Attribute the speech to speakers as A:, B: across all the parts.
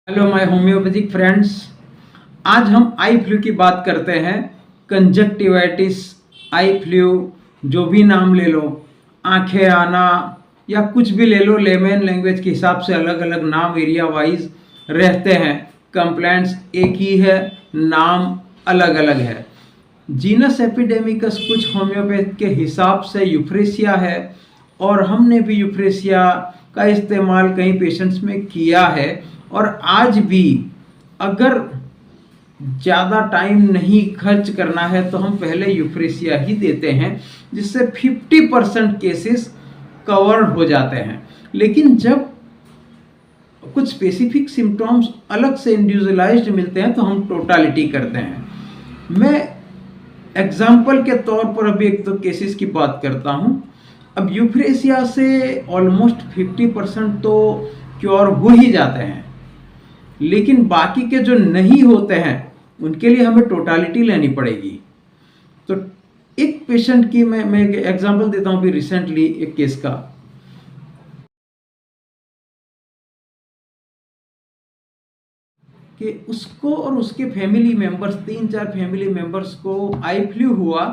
A: Hello my homeopathic friends. आज हम eye flu की बात करते हैं। कंजक्टिवाइटिस, आई फ्लू, जो भी नाम ले लो, आंखें आना या कुछ भी ले लो, लेमन लैंग्वेज के हिसाब से अलग अलग नाम एरिया वाइज रहते हैं। कंप्लेंट्स एक ही है, नाम अलग अलग है। जीनस एपिडेमिकस कुछ होम्योपैथ के हिसाब से यूफ्रेसिया है और हमने भी यूफ्रेसिया का इस्तेमाल कई पेशेंट्स में किया है। और आज भी अगर ज़्यादा टाइम नहीं खर्च करना है तो हम पहले यूफ्रेसिया ही देते हैं, जिससे 50% केसेस कवर हो जाते हैं। लेकिन जब कुछ स्पेसिफिक सिम्टम्स अलग से इंडिविजुअलाइज्ड मिलते हैं तो हम टोटालिटी करते हैं। मैं एग्जाम्पल के तौर पर अभी एक दो केसेस की बात करता हूँ। अब यूफ्रेसिया से ऑलमोस्ट 50% तो क्योर हो ही जाते हैं, लेकिन बाकी के जो नहीं होते हैं उनके लिए हमें टोटालिटी लेनी पड़ेगी। तो एक पेशेंट की मैं एक एग्जांपल देता हूं अभी रिसेंटली एक केस का। कि उसको और उसके फैमिली मेंबर्स, 3-4 फैमिली मेंबर्स को आई फ्लू हुआ,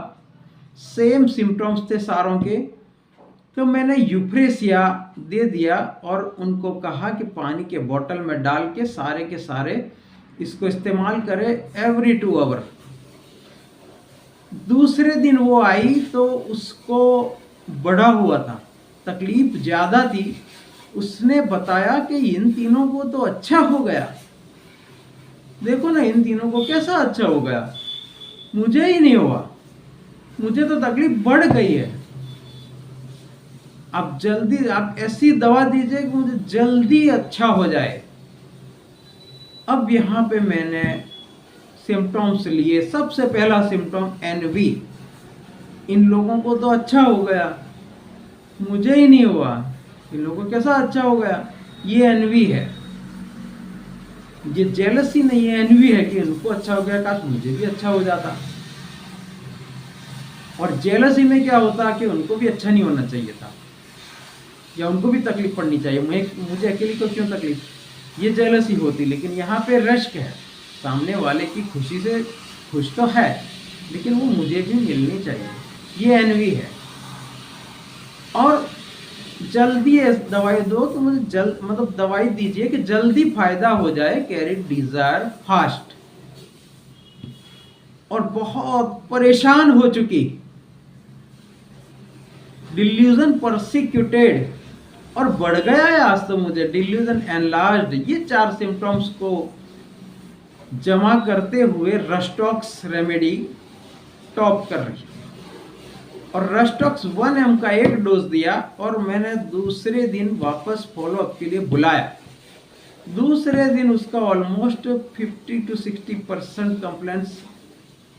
A: सेम सिम्टम्स थे सारों के। तो मैंने यूफ्रेसिया दे दिया और उनको कहा कि पानी के बोतल में डाल के सारे इसको इस्तेमाल करें एवरी 2 आवर। दूसरे दिन वो आई तो उसको बढ़ा हुआ था, तकलीफ ज़्यादा थी। उसने बताया कि इन तीनों को तो अच्छा हो गया, देखो ना इन तीनों को कैसा अच्छा हो गया, मुझे ही नहीं हुआ, मुझे तो तकलीफ बढ़ गई है। आप जल्दी आप ऐसी दवा दीजिए कि मुझे जल्दी अच्छा हो जाए। अब यहाँ पे मैंने सिम्टम्स लिए। सबसे पहला सिम्टम एनवी, इन लोगों को तो अच्छा हो गया, मुझे ही नहीं हुआ, इन लोगों को कैसा अच्छा हो गया। ये एनवी है, ये जेलसी नहीं है, एनवी है कि उनको अच्छा हो गया, काश मुझे भी अच्छा हो जाता। और जेलसी में क्या होता कि उनको भी अच्छा नहीं होना चाहिए था या उनको भी तकलीफ पड़नी चाहिए, मुझे अकेली को क्यों तकलीफ, ये जेलसी होती। लेकिन यहाँ पे रश्क है, सामने वाले की खुशी से खुश तो है, लेकिन वो मुझे भी मिलनी चाहिए, ये एनवी है। और जल्दी दवाई दो तो मुझे मतलब दवाई दीजिए कि जल्दी फायदा हो जाए, कैरिड डिजायर फास्ट। और बहुत परेशान हो चुकी, डिल्यूजन परसिक्यूटेड, और बढ़ गया है आज तो मुझे डिल्यूजन एनलार्ज्ड। ये 4 सिम्टम्स को जमा करते हुए रस्टॉक्स रेमेडी टॉप कर रही। और रस्टॉक्स 1 mg का एक डोज दिया और मैंने दूसरे दिन वापस फॉलोअप के लिए बुलाया। दूसरे दिन उसका ऑलमोस्ट 50 to 60% कंप्लेंट्स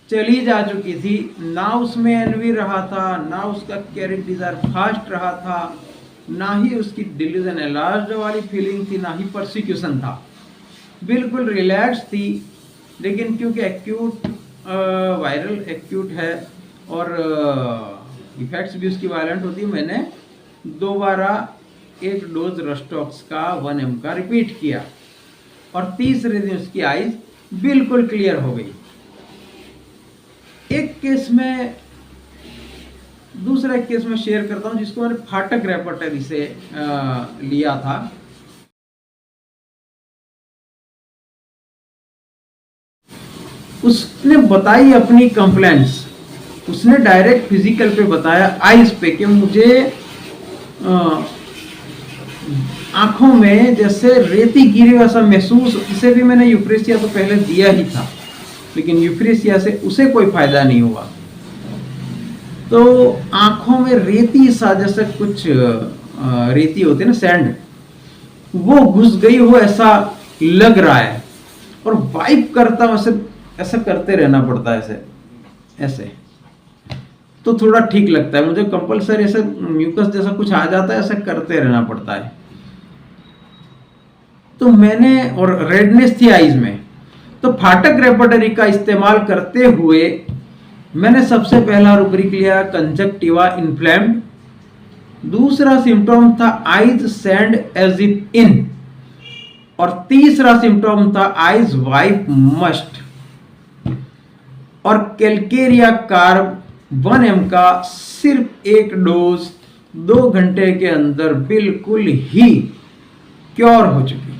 A: चली जा चुकी थी। ना उसमें एनवी रहा था, ना उसका कैरिड डिजायर फास्ट रहा था, ना ही उसकी डिल्यूजन एनलार्ज्ड वाली फीलिंग थी, ना ही परसिक्यूशन था, बिल्कुल रिलैक्स थी। लेकिन क्योंकि एक्यूट वायरल एक्यूट है और इफेक्ट्स भी उसकी वायलेंट होती है, मैंने दोबारा एक डोज रस्टॉक्स का 1 mg का रिपीट किया और तीसरे दिन उसकी आईज बिल्कुल क्लियर हो गई। एक केस में, दूसरा केस में शेयर करता हूं जिसको मैंने फाटक रेपर्टरी से लिया था। उसने बताई अपनी कंप्लेंट्स, उसने डायरेक्ट फिजिकल पे बताया, आईज पे, कि मुझे आंखों में जैसे रेती गिरी वैसा महसूस। इसे भी मैंने यूफ्रेसिया तो पहले दिया ही था, लेकिन यूफ्रेसिया से उसे कोई फायदा नहीं हुआ। तो आंखों में रेती सा, जैसे कुछ रेती होती है ना, सैंड, वो घुस गई हो ऐसा लग रहा है। और वाइप करता हूं, ऐसा करते रहना पड़ता है, ऐसे ऐसे, तो थोड़ा ठीक लगता है मुझे। कंपलसरी ऐसे म्यूकस जैसा कुछ आ जाता है, ऐसा करते रहना पड़ता है। तो मैंने, और रेडनेस थी आईज में, तो फाटक रेपर्टरी का इस्तेमाल करते हुए मैंने सबसे पहला रुब्रिक लिया कंजक्टिवा इन्फ्लेम्ड। दूसरा सिम्टम था eyes sand as if in, और तीसरा सिम्टम था आइज वाइप मस्ट। और कैलकेरिया कार्ब 1 mg का सिर्फ एक डोज 2 घंटे के अंदर बिल्कुल ही क्योर हो चुकी।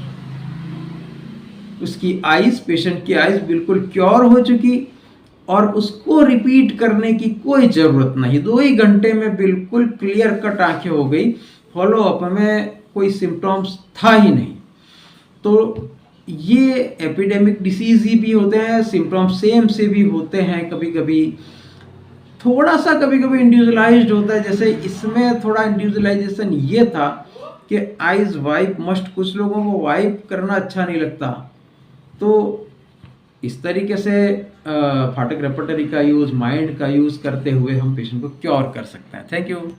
A: उसकी आइज, पेशेंट की आइज बिल्कुल क्योर हो चुकी और उसको रिपीट करने की कोई जरूरत नहीं। 2 ही घंटे में बिल्कुल क्लियर कट आंखें हो गई। फॉलो अप में कोई सिम्टम्स था ही नहीं। तो ये एपिडेमिक डिसीज ही भी होते हैं, सिम्टम्स सेम से भी होते हैं। कभी कभी थोड़ा सा कभी कभी इंडिविजुअलाइज्ड होता है, जैसे इसमें थोड़ा इंडिविजुअलाइजेशन ये था कि आइज वाइप मस्ट, कुछ लोगों को वाइप करना अच्छा नहीं लगता, तो इस तरीके से फाटक रेपर्टरी का यूज़, माइंड का यूज़ करते हुए हम पेशेंट को क्योर कर सकते हैं। Thank you.